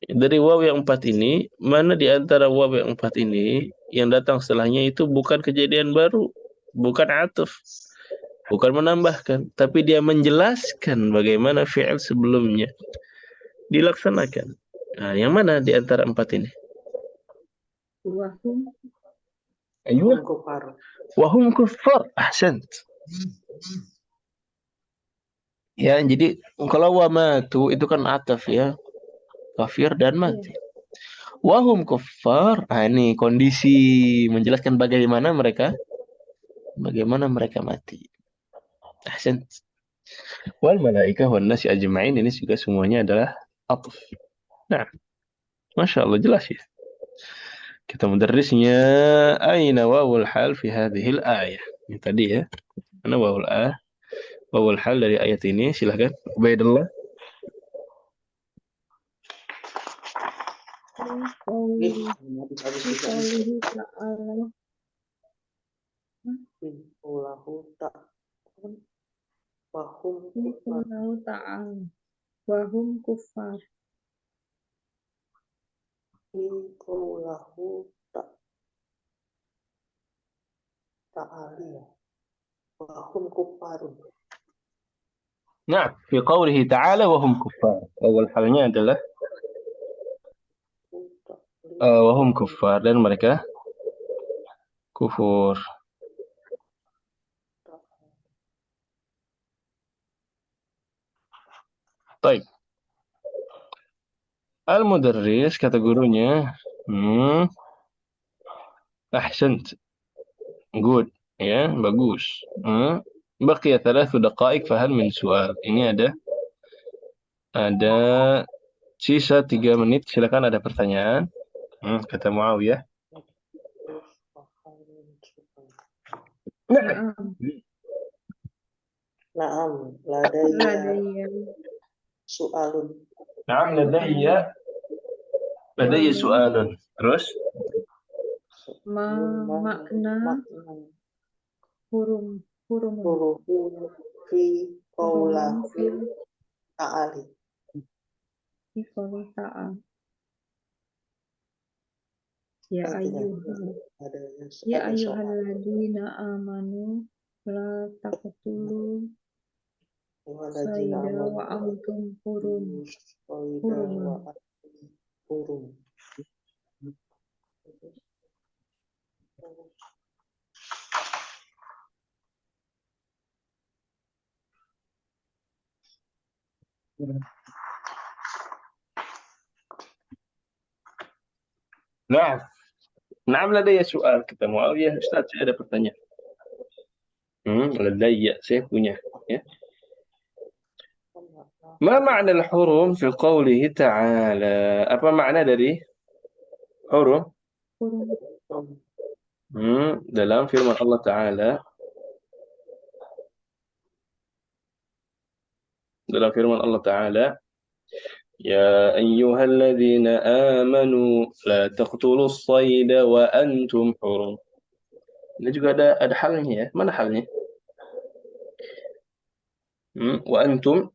Dari waw yang 4 ini, mana di antara waw yang 4 ini yang datang setelahnya itu bukan kejadian baru, bukan atuf, bukan menambahkan, tapi dia menjelaskan bagaimana fi'il sebelumnya dilaksanakan. Nah, yang mana di antara 4 ini? Wahum. Ayuh. Wahum kuffar. Ahsant. Ya, jadi kalau wa matu itu kan ataf ya. Kafir dan mati. Wahum kuffar. Nah, ini kondisi menjelaskan bagaimana mereka mati. Ahsan. Wal malaikah wan nasi ajma'in, ini juga semuanya adalah atf. Nah, Masya Allah jelas ya. Kita mudarrisnya aina wawul hal fi hadhil ayah. Ini tadi ya. Mana wawul hal dari ayat ini? Silahkan Ubaidullah. wahum kufar. Fi qaulahu ta'ali ya. Wahum kufarun. Nah, fi qawlihi ta'ala wa hum kuffar. Awal halnya adalah wa hum kuffar dan mereka kufur. Baik. Al-mudarris kata gurunya, ahsant. Good. Ya, bagus. Baqiya 3 daqaik fahal min soal. Ini ada sisa 3 menit. Silakan ada pertanyaan. Kata Muawiyah. Naam. Naam, ladayya Ladayya su'alun. Naam, ladayya su'alun. Terus? makna hurum Huruhun fi qaulahu ta'ali. fi qouli ta'ala. Ya ayyuhalladzina amanu la taqtulu sayda wa antum hurum. Nah, naam ladayya soal. Kata Muawiyah, Ustaz, saya ada pertanyaan. Ladayya, saya punya. Ya. Ma makna al-hurum fi qawlihi ta'ala? Apa makna dari hurum? Dalam firman Allah Ta'ala. Dalam firman Allah Ta'ala. Ya ayyuhalladzina amanu la taqtulus sayda wa antum hurum. Ini juga ada halnya ya. Mana halnya? Wa antum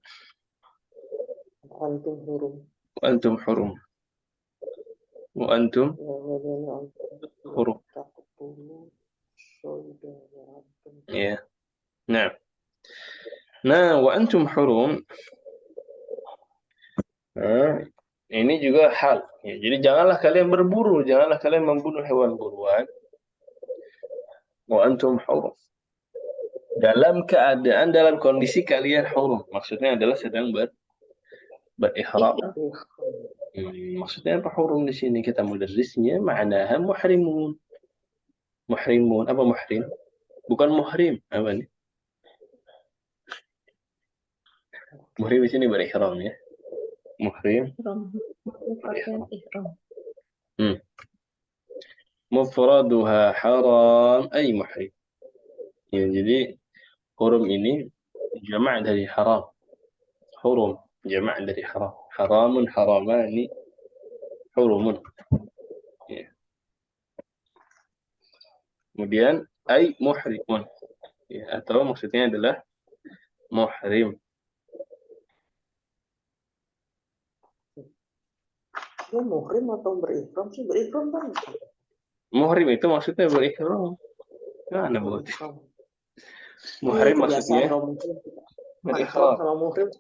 hurum. Wa antum hurum. Wa antum hurum. Ya. Nah, wa antum hurum. Ini juga hal. Ya, jadi janganlah kalian berburu, janganlah kalian membunuh hewan buruan. Wa antum hurum. Dalam kondisi kalian hurum. Maksudnya adalah sedang berihram. Maksudnya apa hurum di sini? Kita mudarrisnya ma'naha muhrimun. Muhrimun. Apa muhrim? Bukan muhrim. Apa nih? Muhrim di sini berihram ya. Muhrim. Ihram. Mufraduha haram ay muhrim. Ya, jadi hurum ini jamak dari haram. Hurum jamak dari haram. Haramun haramani hurumun. Ya. Kemudian ay muhrimun. Ya, atau maksudnya adalah muhrim. Ya muhrim atau berihram sih? Berihram kan? Muhrim itu maksudnya berihram. Mana buat? Muhrim maksudnya berihram sama muhrim.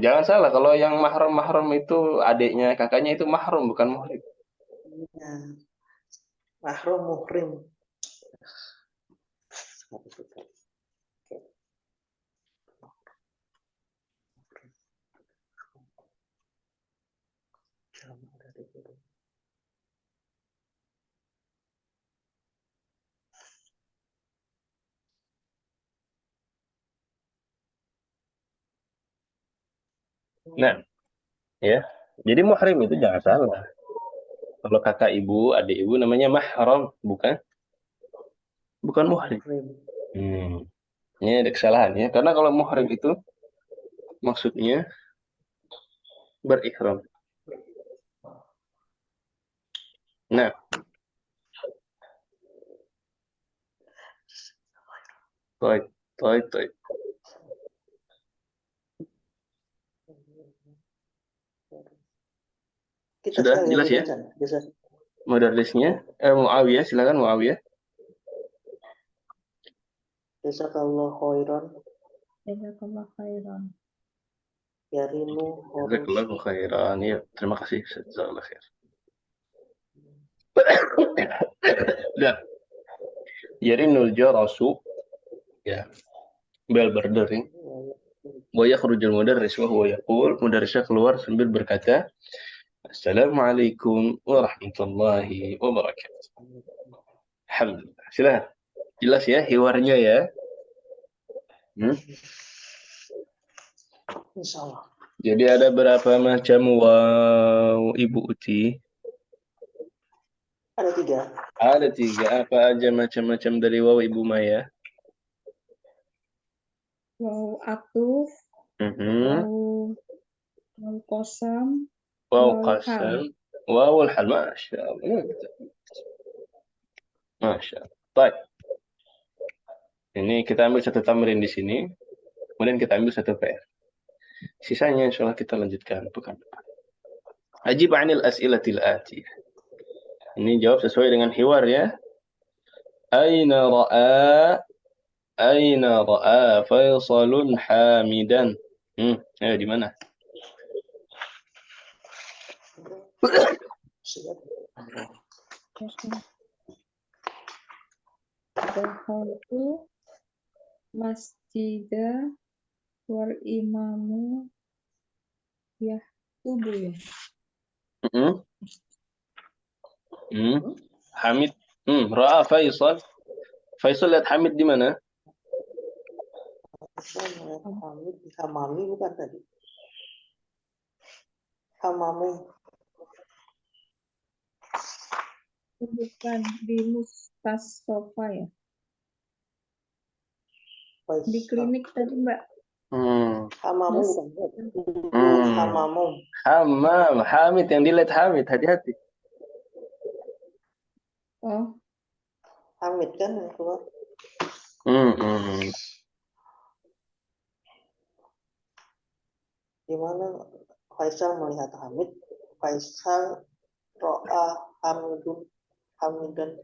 Jangan salah, kalau yang mahram itu adiknya, kakaknya itu mahram, bukan muhrim. Ya. Mahram muhrim. Nah, ya. Jadi muhrim itu jangan salah. Kalau kakak ibu, adik ibu namanya mahram, bukan muhrim. Ini ada kesalahan ya. Karena kalau muhrim itu maksudnya berihram. Nah. Baik. Kita Sudah sekali jelas ya? baca. Mudarrisnya Muawiyah, silakan Muawiyah. Jazakallahu khairan. Jazakallah khairan. Yarinu horus. Jazakallahu khairan. Ya, terima kasih. Jazakallahu khair. Dah. Yarinul jarasu. Ya. Bel berdering. Wa yakhrujul mudarris wa huwa yaqul, mudarrisnya keluar sambil berkata, Assalamualaikum warahmatullahi wabarakatuh. Alhamdulillah. Silakan. Jelas ya hiwarnya ya? Insyaallah. Jadi ada berapa macam waw, Ibu Uti? Ada 3. Ada 3. Apa aja macam-macam dari waw, Ibu Maya? Waw atuf, waw qasam, Waw waw hal. qasam, waw hal. Masya Allah. Masya Allah. Baik. Ini kita ambil satu tamrin di sini. Kemudian kita ambil satu PR. Sisanya insya Allah kita lanjutkan pekan depan. Ajib anil as'ilatil ati. Ini jawab sesuai dengan hiwar ya. Aina ra'a Faisalun hamidan. Ayo di mana? Dakhaltu masjida wal imamu yahtubu ya. Hamid. Ra'a Faisal. Faisal lihat Hamid di mana? Hamid di Hamami bukan tadi? Hamamu. Bukan di Mustasofa ya. Di klinik tadi Mbak. Hamamu bukan. Hamamu. Hammam. Hamid yang dilihat Hamid. Hati-hati. Oh. Hamid kan yang keluar. Di mana Faisal melihat Hamid, Faisal ro'a Hamidan.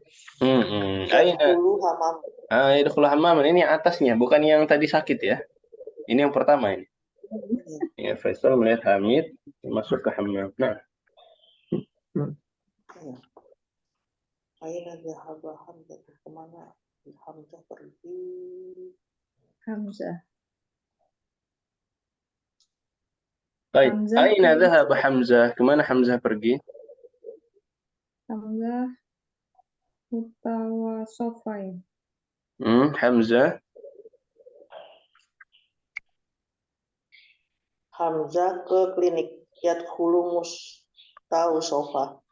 Yadkhulu hamam. Yadkhulu hamaman. Ini yang atasnya, bukan yang tadi sakit ya. Ini yang pertama ini. Ya, Faisal melihat Hamid masuk ke hammam. Nah. Aina dhahaba Hamzah, kemana Hamzah pergi? Hamzah. Baik. Aina dhahaba Hamzah? Kemana Hamzah pergi? Hamzah mutawasofa ya. Hamzah. Hamzah ke klinik. Yadkhulu Mustasofa.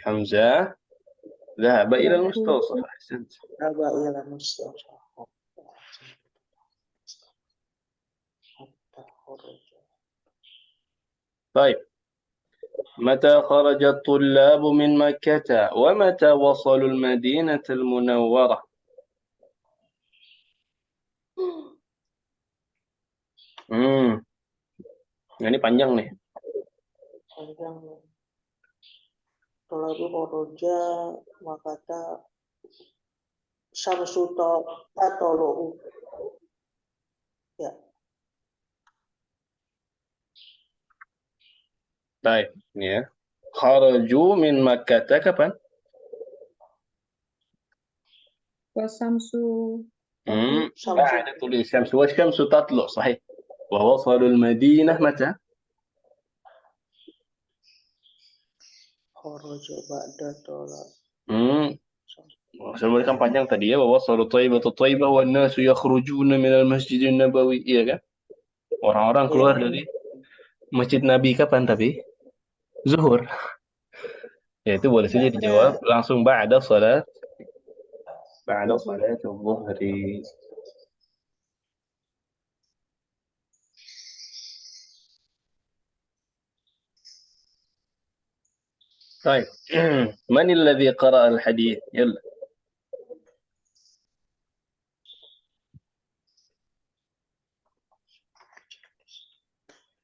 Hamzah dhahaba ila Mustawsaf. Ahsant. Dhahaba ila Mustawsaf. طيب متى خرج الطلاب من مكة ومتى وصلوا المدينة المنورة ini panjang nih. Panjang nih. Tolabu khoroja makata samsuto atolu. Ya. Baik, ya. Kharaju min Makkah kapan? Wasamsu. Ada tulis syamsu wa syamsu tatlu, sahih. Wa wasalul Madinah mata? Khoroja ba'da tolak. Sebelumnya kan panjang tadi ya, wa wasalu Thaibah wa nasu yakhrujuna minal Masjidin Nabawi, iya kan? Orang-orang keluar dari Masjid Nabi kapan tapi? Zuhur. Ya itu boleh saja dijawab langsung ba'da salat zuhri. طيب من الذي قرأ الحديث؟ يلا.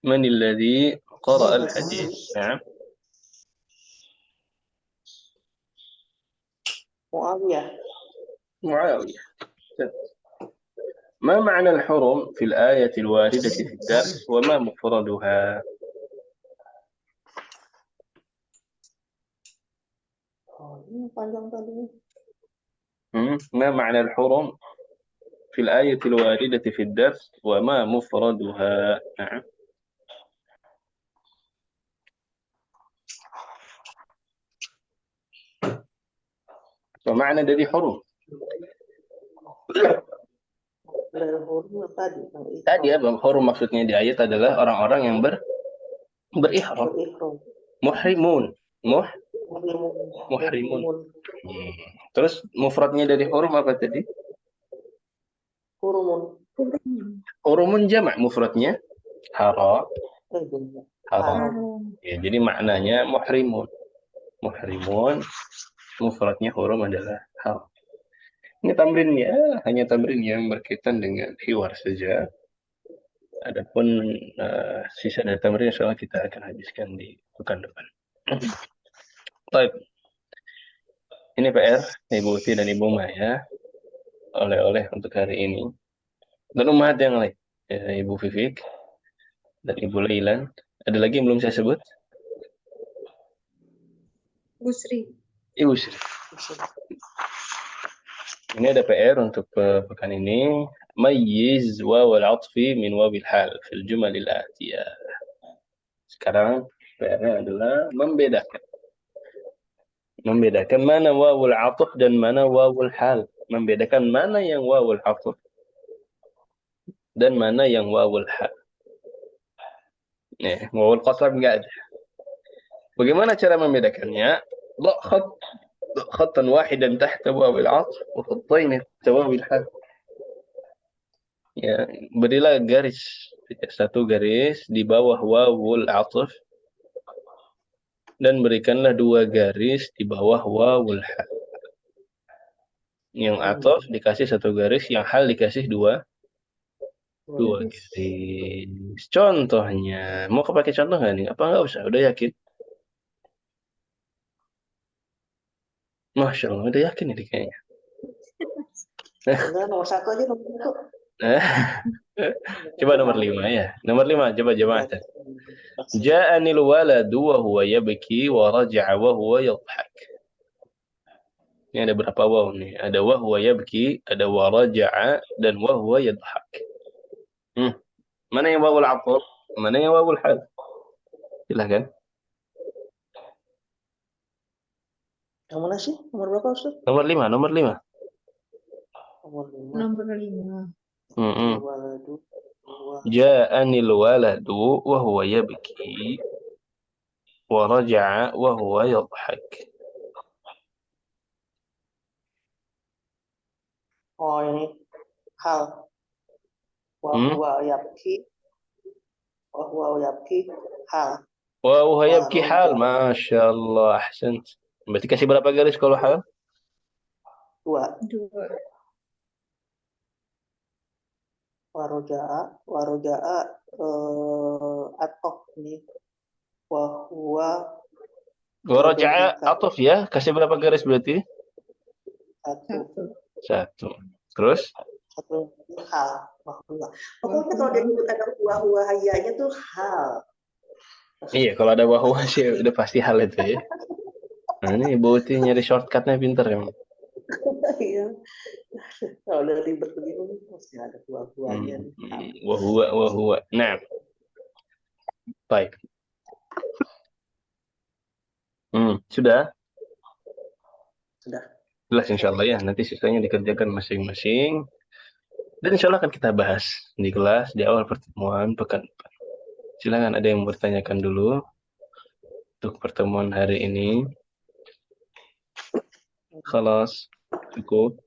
من الذي قرأ الحديث؟ نعم. Muawiyah. معاوية. ما معنى الحرم في الآية الواردة في الدرس وما مفردها؟ Ini panjang tadi. ما معنى الحرم في الآية الواردة في الدرس وما مفردها؟ نعم. ومعنى الذي حرم tadi ya, hurum maksudnya di ayat adalah orang-orang yang berihram. Muhrimun. Muhrimun. Terus mufradnya dari hurum apa tadi? Hurumun jamak, mufradnya haram. Ya, jadi maknanya muhrimun. Muhrimun, mufradnya hurum adalah haram. Ini tamrin ya, hanya tamrin yang berkaitan dengan hiwar saja. Adapun sisa dari tamrin insyaallah kita akan habiskan di pekan depan. Baik. Ini PR Ibu Uti dan Ibu Maya, oleh-oleh untuk hari ini. Dan umat yang lain, ya, Ibu Vivik dan Ibu Lailan. Ada lagi yang belum saya sebut? Busri. Ibu Sri. Ini ada PR untuk pekan ini. Mayyiz wawal atfi min wabil hal fil jumalil atiyah. Sekarang PR-nya adalah membedakan mana wawul atf dan mana wawul hal. Membedakan mana yang wawul atf dan mana yang wawul hal. Nih, wawul qasam enggak ada. Bagaimana cara membedakannya? ضع خطا واحدا تحت واو العطف وخطين تحت واو الحال. Ya, berilah garis, satu garis di bawah wawul atf dan berikanlah dua garis di bawah wawul hal. Yang atf dikasih satu garis, yang hal dikasih dua garis. Contohnya, mau pakai contoh nggak nih? Apa nggak usah? Udah yakin? Masya Allah, udah yakin ini kayaknya. Nomor 1 aja, nomor 1. Coba nomor 5 ya. Nomor 5, coba jemaah. Ja'anil waladu wa huwa yabki wa raja'a wa huwa yadhhak. Ini ada berapa waw nih? Ada wa huwa yabki, ada wa raja'a, dan wa huwa yadhhak. Mana yang wawul atf? Mana yang wawul hal? Silakan. Yang mana sih? Nomor berapa, Ustaz? Nomor 5, nomor 5. Nomor 5. Ja'anil waladu wa huwa yabki wa raja'a wa huwa yadhhak. Oh, ini hal. Wa huwa yabki. Wa huwa yabki hal. Wa huwa yabki hal. Masya Allah, ahsant. Berarti kasih berapa garis kalau hal? 2. Waroja'a atof ini. Waraja'a atof ya. Kasih berapa garis berarti? 1. Terus? 1 hal. Pokoknya kalau dia nyebut ada huwa hayanya tuh hal. Iya, kalau ada wahwa sih udah pasti hal itu ya. Nah, ini Ibu Uti nyari shortcutnya pinter ya. Iya. Kalau udah ribet begini pasti ada huwa-huwanya. Wahwa. Nah. Baik. Sudah? Sudah. Jelas insyaallah ya. Nanti sisanya dikerjakan masing-masing. Dan insyaallah akan kita bahas di kelas di awal pertemuan pekan depan. Silakan, ada yang bertanyakan dulu untuk pertemuan hari ini. Khalas, cukup.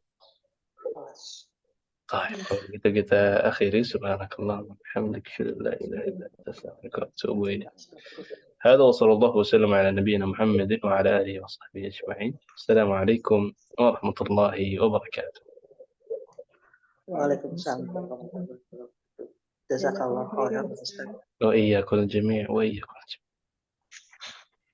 Baik, kalau gitu kita akhiri. Subhanakallah wa bihamdika, asyhadu an la ilaha illa anta, astaghfiruka wa atubu ilaik. هذا وصلى الله وسلم على نبينا محمد وعلى آله وصحبه أجمعين. السلام عليكم ورحمة الله وبركاته. Waalaikumsalam. Jazakallah khairan Ustaz. Oh iya, kalau jami'. Oh iya, kalau jami'.